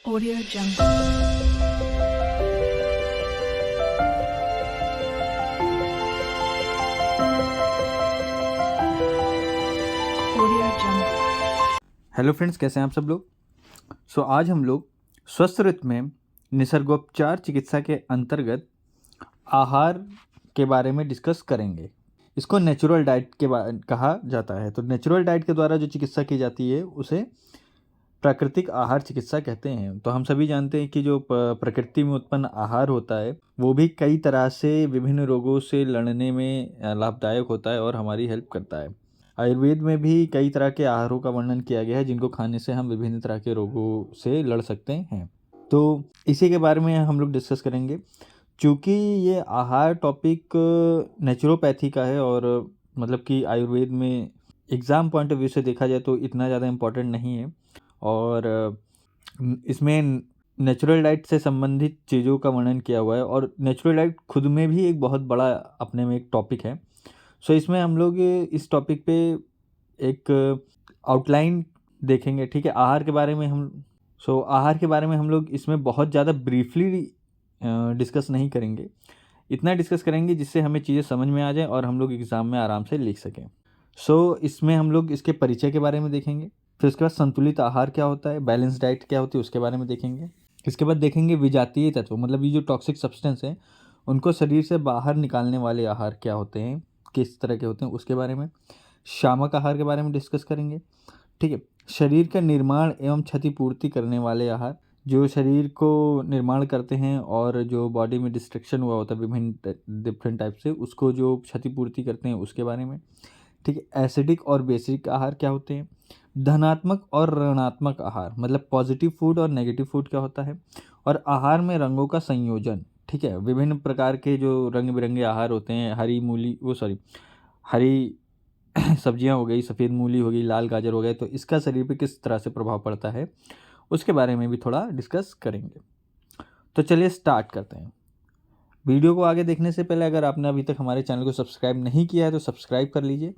Audio Jungle. Audio Jungle. Hello friends, कैसे हैं आप सब लोग। आज हम लोग स्वस्थ ऋतु में निसर्गोपचार चिकित्सा के अंतर्गत आहार के बारे में डिस्कस करेंगे। इसको नेचुरल डाइट कहा जाता है। तो नेचुरल डाइट के द्वारा जो चिकित्सा की जाती है उसे प्राकृतिक आहार चिकित्सा कहते हैं। तो हम सभी जानते हैं कि जो प्रकृति में उत्पन्न आहार होता है वो भी कई तरह से विभिन्न रोगों से लड़ने में लाभदायक होता है और हमारी हेल्प करता है। आयुर्वेद में भी कई तरह के आहारों का वर्णन किया गया है जिनको खाने से हम विभिन्न तरह के रोगों से लड़ सकते हैं। तो इसी के बारे में हम लोग डिस्कस करेंगे। चूँकि ये आहार टॉपिक नेचुरोपैथी का है और मतलब कि आयुर्वेद में एग्ज़ाम पॉइंट ऑफ व्यू से देखा जाए तो इतना ज़्यादा इम्पोर्टेंट नहीं है और इसमें नेचुरल डाइट से संबंधित चीज़ों का वर्णन किया हुआ है और नेचुरल डाइट खुद में भी एक बहुत बड़ा अपने में एक टॉपिक है। इसमें हम लोग इस टॉपिक पे एक आउटलाइन देखेंगे, ठीक है। आहार के बारे में हम लोग इसमें बहुत ज़्यादा ब्रीफली डिस्कस नहीं करेंगे। इतना डिस्कस करेंगे जिससे हमें चीज़ें समझ में आ जाए और हम लोग एग्ज़ाम में आराम से लिख सकें। इसमें हम लोग इसके परिचय के बारे में देखेंगे, फिर उसके बाद संतुलित आहार क्या होता है, बैलेंस डाइट क्या होती है उसके बारे में देखेंगे। इसके बाद देखेंगे विजातीय तत्व, मतलब ये जो टॉक्सिक सब्सटेंस है उनको शरीर से बाहर निकालने वाले आहार क्या होते हैं, किस तरह के होते हैं उसके बारे में। शामक आहार के बारे में डिस्कस करेंगे, ठीक है। शरीर का निर्माण एवं क्षतिपूर्ति करने वाले आहार, जो शरीर को निर्माण करते हैं और जो बॉडी में डिस्ट्रक्शन हुआ होता है विभिन्न डिफरेंट टाइप से उसको जो क्षतिपूर्ति करते हैं उसके बारे में, ठीक है। एसिडिक और बेसिक आहार क्या होते हैं। धनात्मक और ऋणात्मक आहार, मतलब पॉजिटिव फूड और नेगेटिव फूड क्या होता है। और आहार में रंगों का संयोजन, ठीक है। विभिन्न प्रकार के जो रंग बिरंगे आहार होते हैं, हरी सब्जियां हो गई, सफ़ेद मूली हो गई, लाल गाजर हो गए, तो इसका शरीर पे किस तरह से प्रभाव पड़ता है उसके बारे में भी थोड़ा डिस्कस करेंगे। तो चलिए स्टार्ट करते हैं। वीडियो को आगे देखने से पहले अगर आपने अभी तक हमारे चैनल को सब्सक्राइब नहीं किया है तो सब्सक्राइब कर लीजिए,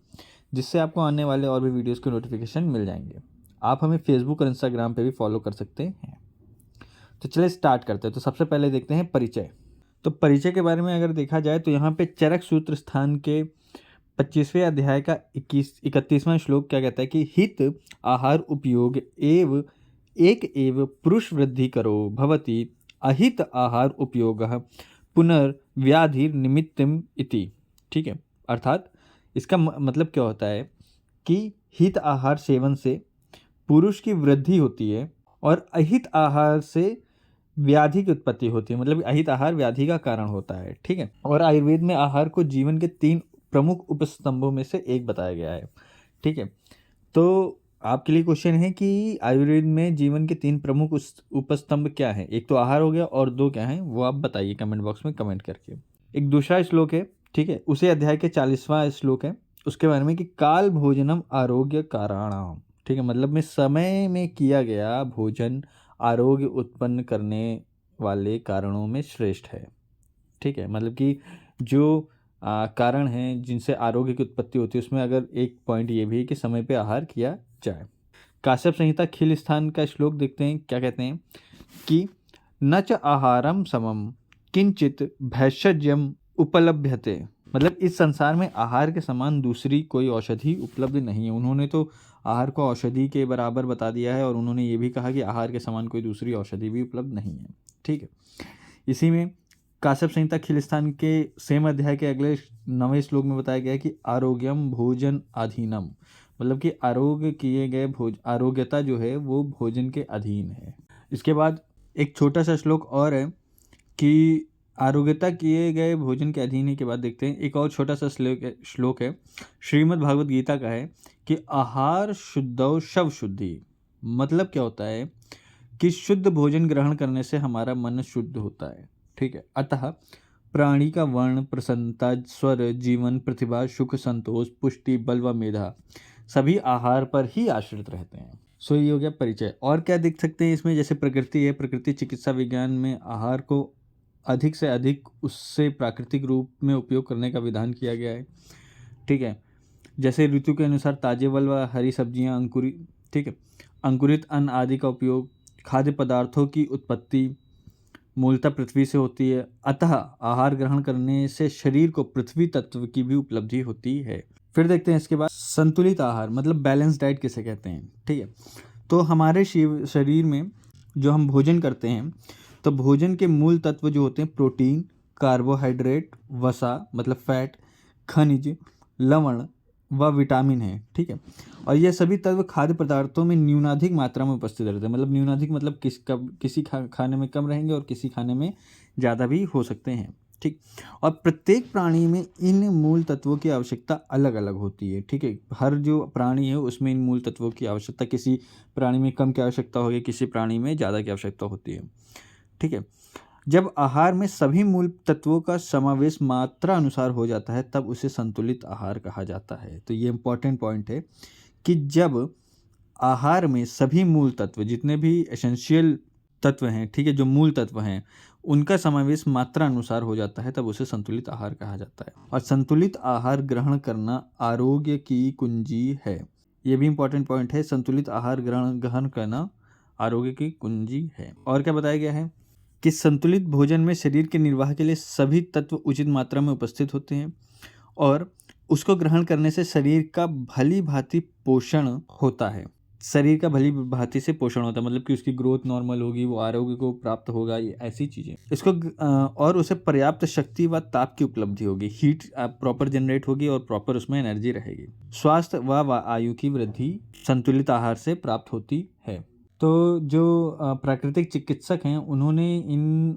जिससे आपको आने वाले और भी वीडियोस के नोटिफिकेशन मिल जाएंगे। आप हमें फेसबुक और इंस्टाग्राम पे भी फॉलो कर सकते हैं। तो चलिए स्टार्ट करते हैं। तो सबसे पहले देखते हैं परिचय। तो परिचय के बारे में अगर देखा जाए तो यहाँ पे चरक सूत्र स्थान के 25वें अध्याय का 31वां श्लोक क्या कहता है कि हित आहार उपयोग एव पुरुष वृद्धि करो भवति अहित आहार उपयोग पुनर्व्याधि निमित्तम इति, ठीक है। अर्थात इसका मतलब क्या होता है कि हित आहार सेवन से पुरुष की वृद्धि होती है और अहित आहार से व्याधि की उत्पत्ति होती है, मतलब अहित आहार व्याधि का कारण होता है, ठीक है। और आयुर्वेद में आहार को जीवन के 3 प्रमुख उपस्तंभों में से एक बताया गया है, ठीक है। तो आपके लिए क्वेश्चन है कि आयुर्वेद में जीवन के 3 प्रमुख उपस्तंभ क्या है। एक तो आहार हो गया और 2 क्या हैं वो आप बताइए कमेंट बॉक्स में कमेंट करके। एक दूसरा श्लोक है, ठीक है, उसे अध्याय के 40वां श्लोक है, उसके बारे में कि काल भोजनम आरोग्य काराणाम, ठीक है। मतलब में समय में किया गया भोजन आरोग्य उत्पन्न करने वाले कारणों में श्रेष्ठ है, ठीक है। मतलब कि जो कारण हैं जिनसे आरोग्य की उत्पत्ति होती है उसमें अगर एक पॉइंट ये भी है कि समय पे आहार किया जाए। काश्यप संहिता खिल स्थान का श्लोक देखते हैं, क्या कहते हैं कि न च आहारम समम किंचित भैषज्यम उपलभ्यते, मतलब इस संसार में आहार के समान दूसरी कोई औषधि उपलब्ध नहीं है। उन्होंने तो आहार को औषधि के बराबर बता दिया है और उन्होंने ये भी कहा कि आहार के समान कोई दूसरी औषधि भी उपलब्ध नहीं है, ठीक है। इसी में काश्यप संहिता खिल स्थान के सेम अध्याय के अगले 9वें श्लोक में बताया गया है कि आरोग्यम भोजन अधीनम, मतलब कि आरोग्यता जो है वो भोजन के अधीन है। इसके बाद एक छोटा सा श्लोक और है कि आरोग्यता किए गए भोजन के अधीन है के बाद देखते हैं एक और छोटा सा श्लोक है, श्रीमद् भागवत गीता का है कि आहार शुद्धौ शव शुद्धि, मतलब क्या होता है कि शुद्ध भोजन ग्रहण करने से हमारा मन शुद्ध होता है, ठीक है। अतः प्राणी का वर्ण, प्रसन्नता, स्वर, जीवन, प्रतिभा, सुख, संतोष, पुष्टि, बल व मेधा सभी आहार पर ही आश्रित रहते हैं। ये हो गया परिचय। और क्या देख सकते हैं इसमें, जैसे प्रकृति है, प्रकृति चिकित्सा विज्ञान में आहार को अधिक से अधिक उससे प्राकृतिक रूप में उपयोग करने का विधान किया गया है, ठीक है। जैसे ऋतु के अनुसार ताजे फल व हरी सब्जियां, ठीक है, अंकुरित अन्न आदि का उपयोग, खाद्य पदार्थों की उत्पत्ति मूलतः पृथ्वी से होती है, अतः आहार ग्रहण करने से शरीर को पृथ्वी तत्व की भी उपलब्धि होती है। फिर देखते हैं इसके बाद संतुलित आहार मतलब बैलेंस डाइट किसे कहते हैं। ठीक है, तो हमारे शरीर में जो हम भोजन करते हैं तो भोजन के मूल तत्व जो होते हैं प्रोटीन, कार्बोहाइड्रेट, वसा मतलब फैट, खनिज, लवण व विटामिन है। ठीक है, और ये सभी तत्व खाद्य पदार्थों में न्यूनाधिक मात्रा में उपस्थित रहते हैं। मतलब न्यूनाधिक मतलब किसी खाने में कम रहेंगे और किसी खाने में ज़्यादा भी हो सकते हैं। ठीक, और प्रत्येक प्राणी में इन मूल तत्वों की आवश्यकता अलग अलग होती है। ठीक है, हर जो प्राणी है उसमें इन मूल तत्वों की आवश्यकता, किसी प्राणी में कम की आवश्यकता होगी, किसी प्राणी में ज़्यादा की आवश्यकता होती है। ठीक है, जब आहार में सभी मूल तत्वों का समावेश मात्रा अनुसार हो जाता है तब उसे संतुलित आहार कहा जाता है। तो ये इंपॉर्टेंट पॉइंट है कि जब आहार में सभी मूल तत्व, जितने भी एसेंशियल तत्व हैं, ठीक है, जो मूल तत्व हैं, उनका समावेश मात्रा अनुसार हो जाता है तब उसे संतुलित आहार कहा जाता है। और संतुलित आहार ग्रहण करना आरोग्य की कुंजी है। ये भी इंपॉर्टेंट पॉइंट है, संतुलित आहार ग्रहण करना आरोग्य की कुंजी है। और क्या बताया गया है कि संतुलित भोजन में शरीर के निर्वाह के लिए सभी तत्व उचित मात्रा में उपस्थित होते हैं और उसको ग्रहण करने से शरीर का भली भांति पोषण होता है। शरीर का भली भांति से पोषण होता है मतलब कि उसकी ग्रोथ नॉर्मल होगी, वो आरोग्य को प्राप्त होगा, ये ऐसी चीज़ें इसको और उसे पर्याप्त शक्ति व ताप की उपलब्धि होगी, हीट प्रॉपर जनरेट होगी और प्रॉपर उसमें एनर्जी रहेगी। स्वास्थ्य व आयु की वृद्धि संतुलित आहार से प्राप्त होती है। तो जो प्राकृतिक चिकित्सक हैं उन्होंने इन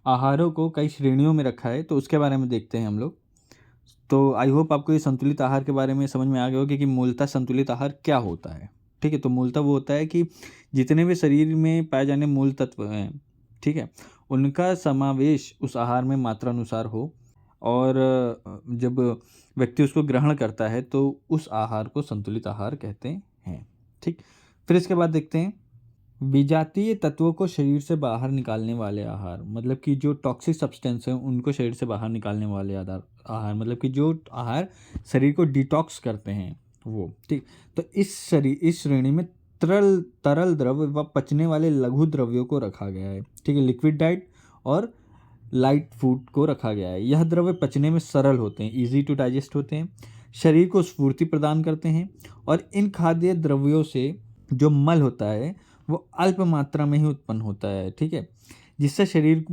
आहारों को कई श्रेणियों में रखा है, तो उसके बारे में देखते हैं हम लोग। तो आई होप आपको ये संतुलित आहार के बारे में समझ में आ गया होगा कि मूलतः संतुलित आहार क्या होता है। ठीक है, तो मूलतः वो होता है कि जितने भी शरीर में पाए जाने मूल तत्व हैं, ठीक है, उनका समावेश उस आहार में मात्रा अनुसार हो और जब व्यक्ति उसको ग्रहण करता है तो उस आहार को संतुलित आहार कहते हैं। ठीक, फिर इसके बाद देखते हैं विजातीय तत्वों को शरीर से बाहर निकालने वाले आहार, मतलब कि जो टॉक्सिक सब्सटेंस हैं उनको शरीर से बाहर निकालने वाले आहार, मतलब कि जो आहार शरीर को डिटॉक्स करते हैं वो। ठीक, तो इस श्रेणी में तरल द्रव्य व पचने वाले लघु द्रव्यों को रखा गया है। ठीक है, लिक्विड डाइट और लाइट फूड को रखा गया है। यह द्रव्य पचने में सरल होते हैं, इजी टू डाइजेस्ट होते हैं, शरीर को स्फूर्ति प्रदान करते हैं और इन खाद्य द्रव्यों से जो मल होता है वो अल्प मात्रा में ही उत्पन्न होता है। ठीक है, जिससे शरीर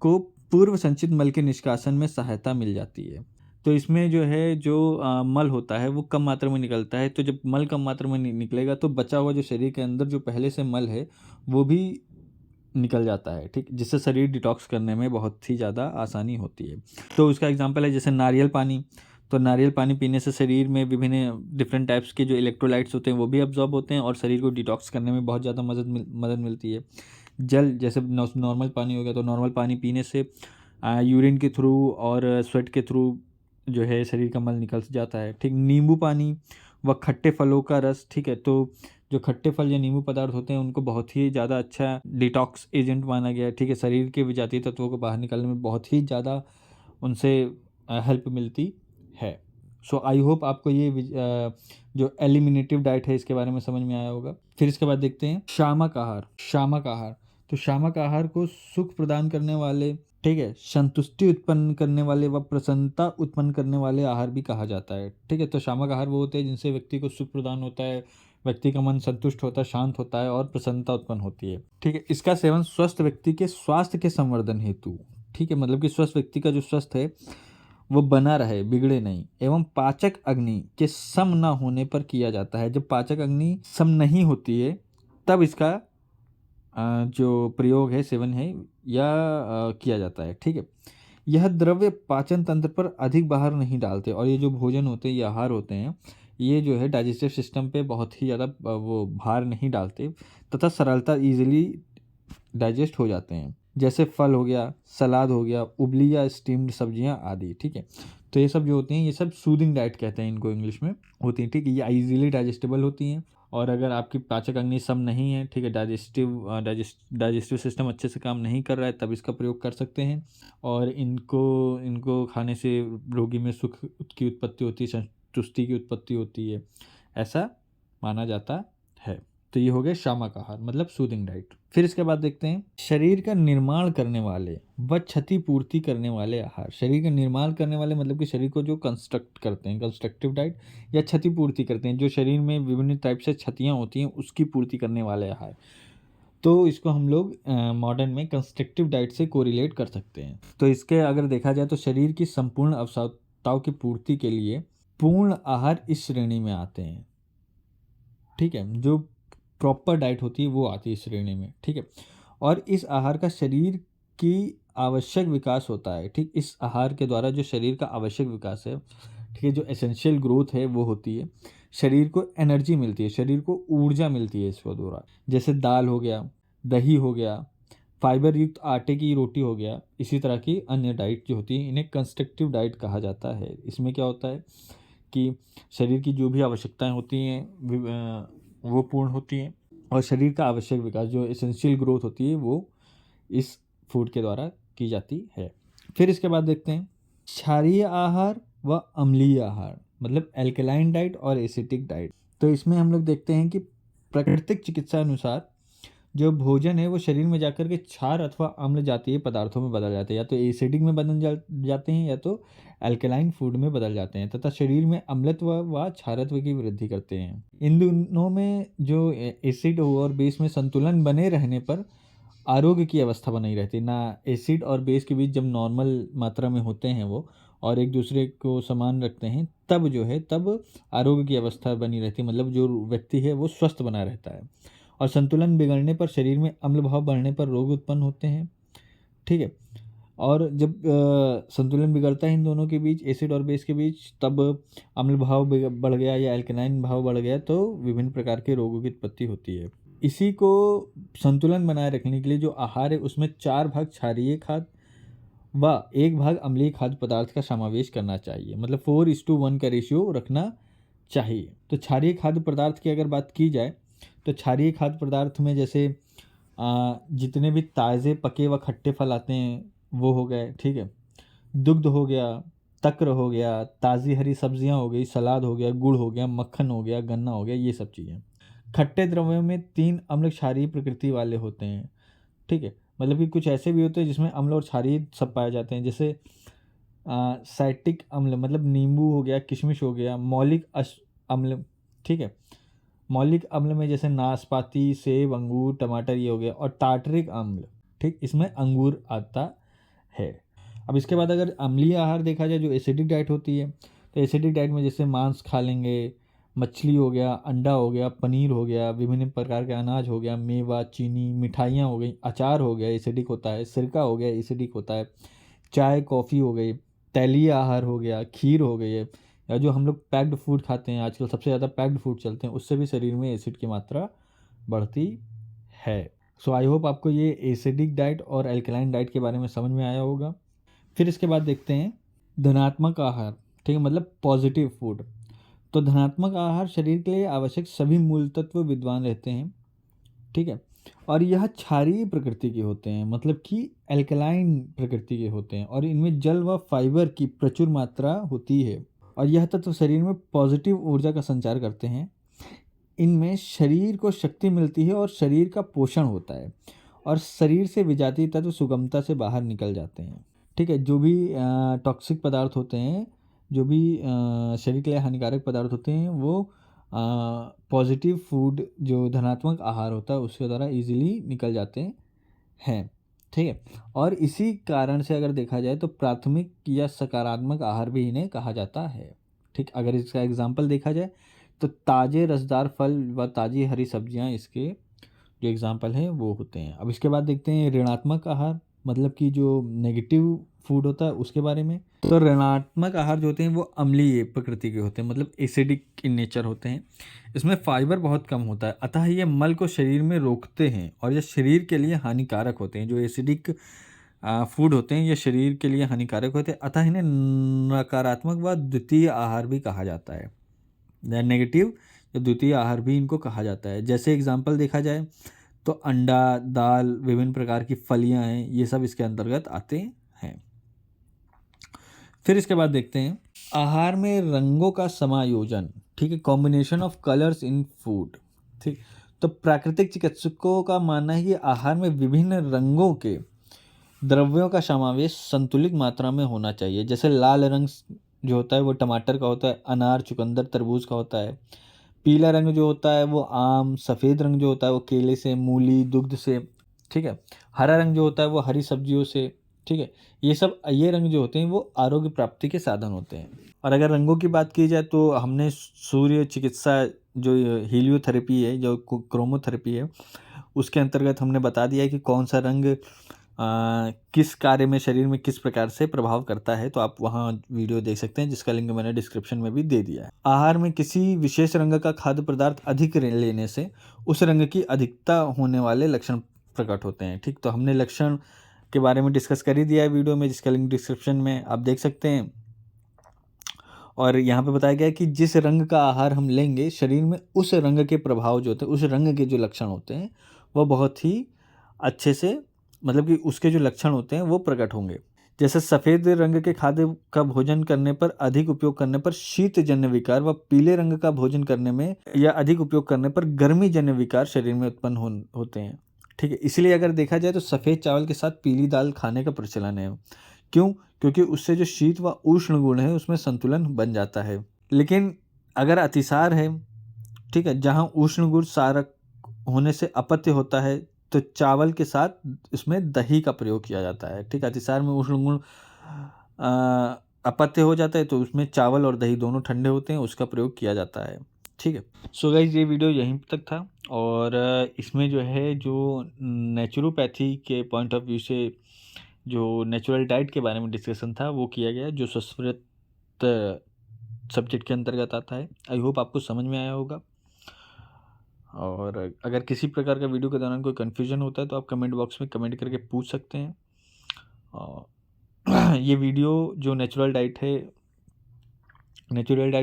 को पूर्व संचित मल के निष्कासन में सहायता मिल जाती है। तो इसमें जो है जो मल होता है वो कम मात्रा में निकलता है, तो जब मल कम मात्रा में निकलेगा तो बचा हुआ जो शरीर के अंदर जो पहले से मल है वो भी निकल जाता है। ठीक, जिससे शरीर डिटॉक्स करने में बहुत ही ज़्यादा आसानी होती है। तो उसका एग्जांपल है जैसे नारियल पानी। तो नारियल पानी पीने से शरीर में विभिन्न डिफरेंट टाइप्स के जो इलेक्ट्रोलाइट्स होते हैं वो भी अब्जॉर्ब होते हैं और शरीर को डिटॉक्स करने में बहुत ज़्यादा मदद मिलती है। जल जैसे नॉर्मल पानी हो गया, तो नॉर्मल पानी पीने से यूरिन के थ्रू और स्वेट के थ्रू जो है शरीर का मल निकल जाता है। ठीक, नींबू पानी व खट्टे फलों का रस। ठीक है, तो जो खट्टे फल या नींबू पदार्थ होते हैं उनको बहुत ही ज़्यादा अच्छा डिटॉक्स एजेंट माना गया है। ठीक है, शरीर के विजातीय तत्वों को बाहर निकालने में बहुत ही ज़्यादा उनसे हेल्प मिलती है। सो आई होप आपको ये जो एलिमिनेटिव डाइट है इसके बारे में समझ में आया होगा। फिर इसके बाद देखते हैं शामक आहार। तो शामक आहार को सुख प्रदान करने वाले, ठीक है, संतुष्टि उत्पन्न करने वाले व प्रसन्नता उत्पन्न करने वाले आहार भी कहा जाता है। ठीक है, तो शामक आहार वो होते हैं जिनसे व्यक्ति को सुख प्रदान होता है, व्यक्ति का मन संतुष्ट होता है, शांत होता है और प्रसन्नता उत्पन्न होती है। ठीक है, इसका सेवन स्वस्थ व्यक्ति के स्वास्थ्य के संवर्धन हेतु, ठीक है, मतलब कि स्वस्थ व्यक्ति का जो स्वास्थ्य है वो बना रहे, बिगड़े नहीं, एवं पाचक अग्नि के सम न होने पर किया जाता है। जब पाचक अग्नि सम नहीं होती है तब इसका जो प्रयोग है, सेवन है या किया जाता है। ठीक है, यह द्रव्य पाचन तंत्र पर अधिक बाहर नहीं डालते और ये जो भोजन होते हैं, ये आहार होते हैं, ये जो है डाइजेस्टिव सिस्टम पे बहुत ही ज़्यादा वो भार नहीं डालते तथा सरलता इजीली डाइजेस्ट हो जाते हैं। जैसे फल हो गया, सलाद हो गया, उबली या स्टीम्ड सब्जियां आदि। ठीक है, तो ये सब जो होती हैं ये सब सूदिंग डाइट कहते हैं इनको इंग्लिश में, होती हैं। ठीक है, ये इजीली डाइजेस्टेबल होती हैं और अगर आपकी पाचक अग्नि सम नहीं है, ठीक है, डाइजेस्टिव सिस्टम अच्छे से काम नहीं कर रहा है, तब इसका प्रयोग कर सकते हैं। और इनको खाने से रोगी में सुख की उत्पत्ति होती है, संतुष्टि की उत्पत्ति होती है, ऐसा माना जाता है। तो ये हो गया शामक आहार मतलब सूदिंग डाइट। फिर इसके बाद देखते हैं शरीर का निर्माण करने वाले व क्षतिपूर्ति करने वाले आहार। शरीर का निर्माण करने वाले मतलब कि शरीर को जो कंस्ट्रक्ट करते हैं, कंस्ट्रक्टिव डाइट, या क्षतिपूर्ति करते हैं, जो शरीर में विभिन्न टाइप से क्षतियाँ होती हैं उसकी पूर्ति करने वाले आहार। तो इसको हम लोग मॉडर्न में कंस्ट्रक्टिव डाइट से कोरिलेट कर सकते हैं। तो इसके अगर देखा जाए तो शरीर की संपूर्ण आवश्यकताओं की पूर्ति के लिए पूर्ण आहार इस श्रेणी में आते हैं। ठीक है, जो प्रॉपर डाइट होती है वो आती है इस श्रेणी में। ठीक है, और इस आहार का शरीर की आवश्यक विकास होता है। ठीक, इस आहार के द्वारा जो शरीर का आवश्यक विकास है, ठीक है, जो एसेंशियल ग्रोथ है वो होती है। शरीर को एनर्जी मिलती है, शरीर को ऊर्जा मिलती है इसके द्वारा। जैसे दाल हो गया, दही हो गया, फाइबर युक्त आटे की रोटी हो गया, इसी तरह की अन्य डाइट जो होती है इन्हें कंस्ट्रक्टिव डाइट कहा जाता है। इसमें क्या होता है कि शरीर की जो भी आवश्यकताएं होती हैं वो पूर्ण होती हैं, और शरीर का आवश्यक विकास जो एसेंशियल ग्रोथ होती है वो इस फूड के द्वारा की जाती है। फिर इसके बाद देखते हैं क्षारीय आहार व अम्लीय आहार मतलब एल्कलाइन डाइट और एसिडिक डाइट। तो इसमें हम लोग देखते हैं कि प्राकृतिक चिकित्सा अनुसार जो भोजन है वो शरीर में जाकर के क्षार अथवा अम्ल जातीय पदार्थों में बदल जाते हैं, या तो एसिडिक में बदल जाते हैं या तो अल्कलाइन फूड में बदल जाते हैं, तथा शरीर में अम्लत्व व क्षारत्व की वृद्धि करते हैं। इन दोनों में जो एसिड और बेस में संतुलन बने रहने पर आरोग्य की अवस्था बनी रहती है। ना एसिड और बेस के बीच जब नॉर्मल मात्रा में होते हैं वो और एक दूसरे को समान रखते हैं, तब जो है तब आरोग्य की अवस्था बनी रहती है, मतलब जो व्यक्ति है वो स्वस्थ बना रहता है। और संतुलन बिगड़ने पर शरीर में अम्ल भाव बढ़ने पर रोग उत्पन्न होते हैं। ठीक है, और जब संतुलन बिगड़ता है इन दोनों के बीच, एसिड और बेस के बीच, तब अम्ल भाव बढ़ गया या एल्कलाइन भाव बढ़ गया तो विभिन्न प्रकार के रोगों की उत्पत्ति होती है। इसी को संतुलन बनाए रखने के लिए जो आहार है उसमें 4 भाग क्षारीय खाद्य व 1 भाग अम्लीय खाद्य पदार्थ का समावेश करना चाहिए, मतलब 4:1 का रेशियो रखना चाहिए। तो क्षारीय खाद्य पदार्थ की अगर बात की जाए तो क्षारीय खाद्य पदार्थ में जैसे जितने भी ताज़े पके व खट्टे फल आते हैं वो हो गए। ठीक है, दुग्ध हो गया, तक्र हो गया, ताज़ी हरी सब्जियां हो गई, सलाद हो गया, गुड़ हो गया, मक्खन हो गया, गन्ना हो गया, ये सब चीज़ें। खट्टे द्रव्यों में 3 अम्ल क्षारीय प्रकृति वाले होते हैं। ठीक है, मतलब कि कुछ ऐसे भी होते हैं जिसमें अम्ल और क्षारीय सब पाए जाते हैं, जैसे साइट्रिक अम्ल मतलब नींबू हो गया, किशमिश हो गया, मौलिक अम्ल। ठीक है, मौलिक अम्ल में जैसे नाशपाती, सेब, अंगूर, टमाटर ये हो गया, और टार्टरिक अम्ल, ठीक, इसमें अंगूर आता है। अब इसके बाद अगर अम्लीय आहार देखा जाए जो एसिडिक डाइट होती है, तो एसिडिक डाइट में जैसे मांस खा लेंगे, मछली हो गया, अंडा हो गया, पनीर हो गया, विभिन्न प्रकार के अनाज हो गया, मेवा, चीनी, मिठाइयाँ हो गई, अचार हो गया, एसिडिक होता है, सिरका हो गया, एसिडिक होता है, चाय, कॉफ़ी हो गई, तैलीय आहार हो गया, खीर हो गई है, या जो हम लोग पैक्ड फूड खाते हैं आजकल सबसे ज़्यादा पैक्ड फूड चलते हैं, उससे भी शरीर में एसिड की मात्रा बढ़ती है। सो आई होप आपको ये एसिडिक डाइट और एल्कलाइन डाइट के बारे में समझ में आया होगा। फिर इसके बाद देखते हैं धनात्मक आहार। ठीक है, मतलब पॉजिटिव फूड। तो धनात्मक आहार शरीर के लिए आवश्यक सभी मूल तत्व विद्वान रहते हैं। ठीक है, और यह क्षारीय प्रकृति के होते हैं, मतलब कि एल्कलाइन प्रकृति के होते हैं, और इनमें जल व फाइबर की प्रचुर मात्रा होती है, और यह तत्व शरीर में पॉजिटिव ऊर्जा का संचार करते हैं। इनमें शरीर को शक्ति मिलती है और शरीर का पोषण होता है, और शरीर से विजातीय तत्व सुगमता से बाहर निकल जाते हैं। ठीक है, जो भी टॉक्सिक पदार्थ होते हैं, जो भी शरीर के लिए हानिकारक पदार्थ होते हैं, वो पॉजिटिव फूड जो धनात्मक आहार होता है उसके द्वारा इजीली निकल जाते हैं। ठीक है, और इसी कारण से अगर देखा जाए तो प्राथमिक या सकारात्मक आहार भी इन्हें कहा जाता है। ठीक, अगर इसका एग्जाम्पल देखा जाए तो ताज़े रसदार फल व ताज़ी हरी सब्जियां इसके जो एग्जाम्पल हैं वो होते हैं। अब इसके बाद देखते हैं ऋणात्मक आहार, मतलब कि जो नेगेटिव फूड होता है उसके बारे में। तो ऋणात्मक आहार जो होते हैं वो अम्लीय प्रकृति के होते हैं, मतलब एसिडिक इन नेचर होते हैं। इसमें फाइबर बहुत कम होता है, अतः ये मल को शरीर में रोकते हैं और ये शरीर के लिए हानिकारक होते हैं। जो एसिडिक फूड होते हैं ये शरीर के लिए हानिकारक होते हैं, अतः इन्हें नकारात्मक व द्वितीय आहार भी कहा जाता है। नेगेटिव या द्वितीय आहार भी इनको कहा जाता है। जैसे एग्जाम्पल देखा जाए तो अंडा, दाल, विभिन्न प्रकार की फलियां हैं, ये सब इसके अंतर्गत आते हैं। फिर इसके बाद देखते हैं आहार में रंगों का समायोजन। ठीक है, combination of colours in food. ठीक, तो तो प्राकृतिक चिकित्सकों का मानना है कि आहार में विभिन्न रंगों के द्रव्यों का समावेश संतुलित मात्रा में होना चाहिए। जैसे लाल रंग जो होता है वो टमाटर का होता है, अनार, चुकंदर, तरबूज का होता है। पीला रंग जो होता है वो आम, सफ़ेद रंग जो होता है वो केले से, मूली, दुग्ध से, ठीक है। हरा रंग जो होता है वो हरी सब्जियों से, ठीक है। ये रंग जो होते हैं वो आरोग्य प्राप्ति के साधन होते हैं। और अगर रंगों की बात की जाए तो हमने सूर्य चिकित्सा जो हीलियोथेरेपी है, जो क्रोमोथेरेपी है, उसके अंतर्गत हमने बता दिया है कि कौन सा रंग किस कार्य में शरीर में किस प्रकार से प्रभाव करता है। तो आप वहाँ वीडियो देख सकते हैं, जिसका लिंक मैंने डिस्क्रिप्शन में भी दे दिया है। आहार में किसी विशेष रंग का खाद्य पदार्थ अधिक लेने से उस रंग की अधिकता होने वाले लक्षण प्रकट होते हैं। ठीक, तो हमने लक्षण के बारे में डिस्कस कर ही दिया है वीडियो में, जिसका लिंक डिस्क्रिप्शन में आप देख सकते हैं। और यहाँ पे बताया गया है कि जिस रंग का आहार हम लेंगे, शरीर में उस रंग के प्रभाव जो होते हैं, उस रंग के जो लक्षण होते हैं, वह बहुत ही अच्छे से, मतलब कि उसके जो लक्षण होते हैं वो प्रकट होंगे। जैसे सफ़ेद रंग के खाद्य का भोजन करने पर, अधिक उपयोग करने पर शीतजन्य विकार, व पीले रंग का भोजन करने में या अधिक उपयोग करने पर गर्मीजन्य विकार शरीर में उत्पन्न होते हैं। ठीक है, इसलिए अगर देखा जाए तो सफ़ेद चावल के साथ पीली दाल खाने का प्रचलन है। क्यों? क्योंकि उससे जो शीत व उष्ण गुण है उसमें संतुलन बन जाता है। लेकिन अगर अतिसार है, ठीक है, जहाँ उष्ण गुण सारक होने से अपत्य होता है, तो चावल के साथ इसमें दही का प्रयोग किया जाता है। ठीक है, अतिसार में उष्ण गुण अपत्य हो जाता है, तो उसमें चावल और दही दोनों ठंडे होते हैं, उसका प्रयोग किया जाता है। ठीक है, सो गाइज ये वीडियो यहीं तक था। और इसमें जो है, जो नेचुरोपैथी के पॉइंट ऑफ व्यू से जो नेचुरल डाइट के बारे में डिस्कशन था वो किया गया, जो स्वस्वृत सब्जेक्ट के अंतर्गत आता है। आई होप आपको समझ में आया होगा। और अगर किसी प्रकार का वीडियो के दौरान कोई कन्फ्यूजन होता है तो आप कमेंट बॉक्स में कमेंट करके पूछ सकते हैं। और ये वीडियो जो नेचुरल डाइट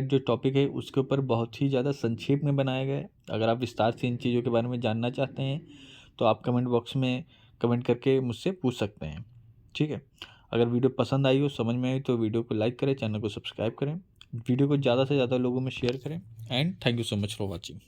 जो टॉपिक है उसके ऊपर बहुत ही ज़्यादा संक्षेप में बनाया गया है। अगर आप विस्तार से इन चीज़ों के बारे में जानना चाहते हैं तो आप कमेंट बॉक्स में कमेंट करके मुझसे पूछ सकते हैं। ठीक है, अगर वीडियो पसंद आई हो, समझ में आई, तो वीडियो को लाइक करें, चैनल को सब्सक्राइब करें, वीडियो को ज़्यादा से ज़्यादा लोगों में शेयर करें। And thank you so much for watching.